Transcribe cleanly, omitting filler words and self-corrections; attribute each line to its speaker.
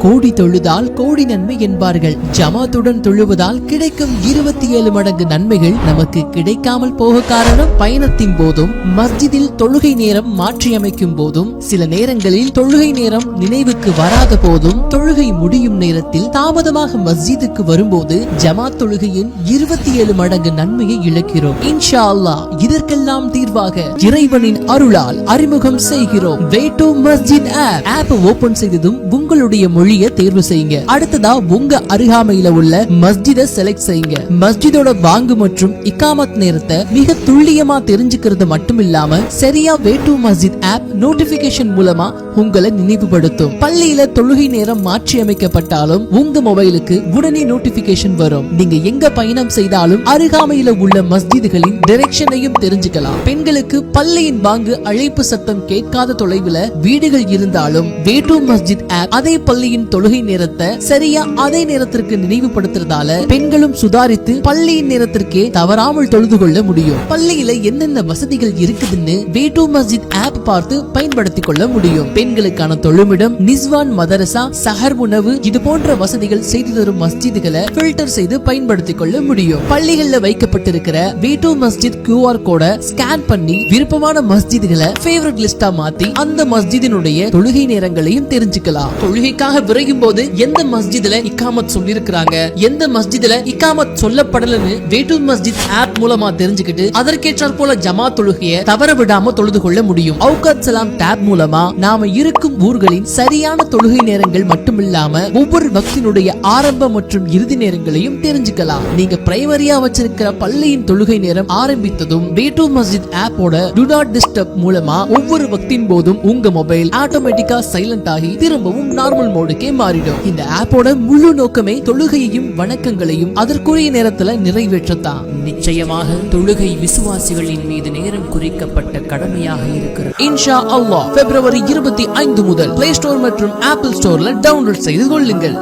Speaker 1: கோடி தொழுதால் கோடி நன்மை என்பார்கள். ஜமாத்துடன் தொழுவதால் கிடைக்கும் 27 மடங்கு நன்மைகள் நமக்கு கிடைக்காமல் போக காரணம் பயணத்தின் போதும் மஸ்ஜிதில் தொழுகை நேரம் மாற்றியமைக்கும் போதும் சில நேரங்களில் தொழுகை நேரம் நினைவுக்கு வராத போதும் தொழுகை முடியும் நேரத்தில் தாமதமாக மஸ்ஜிதுக்கு வரும்போது ஜமாத் தொழுகையின் 27 மடங்கு நன்மையை இழக்கிறோம். இன்ஷா அல்லாஹ் இதற்கெல்லாம் தீர்வாக இறைவனின் அருளால் அறிமுகம் செய்கிறோம் way to Masjid app open செய்ததும் உங்களுடைய மொழியை தேர்வு செய்யுங்க. அடுத்ததா உங்க அருகாமையில உள்ள மஸ்ஜிதை செலக்ட் செய்யுங்க. மஸ்ஜிதோட வாங்கு மற்றும் இகாமத் நேரத்தை மிக துல்லியமா தெரிஞ்சுக்கிறது மட்டும் இல்லாம சரியா way to Masjid app notification மூலமா உங்களை நினைவுபடுத்தும். பள்ளியில தொழுகை நேரம் மாற்றி அமைக்கப்பட்டாலும் உங்க மொபைலுக்கு உடனே நோட்டிபிகேஷன் வரும். நீங்க எங்க பயணம் செய்தாலும் அருகாமையில உள்ள மஸ்ஜிதுகளின் டைரக்ஷனையும் தெரிஞ்சுக்கலாம். பெண்களுக்கு பள்ளியின் வாங்கு அழைப்பு சத்தம் கேட்காத தொலைவில் வீடுகள் இருந்தாலும் வே டு மஸ்ஜித் ஆப் அதே பள்ளியின் தொழுகை நேரத்தை சரியா அதே நேரத்திற்கு நினைவுபடுத்துறதால பெண்களும் சுதாரித்து பள்ளியின் நேரத்திற்கே தவறாமல் தொழுது கொள்ள முடியும். பள்ளியில என்னென்ன வசதிகள் இருக்குதுன்னு வே டு மஸ்ஜித் ஆப் பார்த்து பயன்படுத்திக் கொள்ள முடியும். பெண்களுக்கான தொழுமிடம், நிஸ்வான் மதரசா, சஹர் உணவு இது போன்ற வசதிகள் செய்து தரும் மஸ்ஜிதுகளை ஃபில்டர் செய்து பயன்படுத்திக் கொள்ள முடியும். பள்ளிகள்ல வைக்கப்பட்டிருக்கிற வே டு மஸ்ஜித் QR கோட ஸ்கேன் பண்ணி விருப்பமான மஸ்ஜிதுகளை ஃபேவரட் லிஸ்டா மாத்தி அந்த மஸ்ஜிதினுடைய தொழுகை நேரங்களையும் தெரிஞ்சுக்கலாம். தொழுகைக்காக விரையும் போது எந்த மஸ்ஜிதுல இகாமத் சொல்லிருக்காங்க, எந்த மஸ்ஜிதுல இகாமத் சொல்லப்படலன்னு வே டு மஸ்ஜித் ஆப் மூலமா தெரிஞ்சுக்கிட்டு அதற்கேற்றாற் போல ஜமாத் தொழுகையை தவற விடாம தொழுது கொள்ள முடியும். அவுகாத் சலாம் டேப் மூலமா நாம இருக்கும் ஊர்களின் சரியான தொழுகை நேரங்கள் மட்டுமில்லாம ஒவ்வொரு வக்தினுடைய ஆரம்ப மற்றும் இறுதி நேரங்களையும் தெரிஞ்சுக்கலாம். நீங்க பிரைமரியா வச்சிருக்கிற பள்ளியின் தொழுகை நேரம் ஆரம்பித்ததும் வே டு மஸ்ஜித் ஆப்போட டு நாட் டிஸ்டர்ப் மூலமா ஒவ்வொரு வக்தின் போதும் உங்க மொபைல் ஆட்டோமேட்டிக்கா சைலண்ட் ஆகி திரும்பவும் நார்மல் மோடுக்கே மாறிடும். இந்த ஆப்போட முழு நோக்கமே தொழுகையையும் வணக்கங்களையும் அதற்குரிய நேரத்துல நிறைவேற்றத்தான். நிச்சயமாக தொழுகை விசுவாசிகளின் மீது நேரம் குறிக்கப்பட்ட கடமையாக இருக்கிறது. இன்ஷா அல்லாஹ் February 25 முதல் பிளே ஸ்டோர் மற்றும் ஆப்பிள் ஸ்டோர்ல டவுன்லோட் செய்து கொள்ளுங்கள்.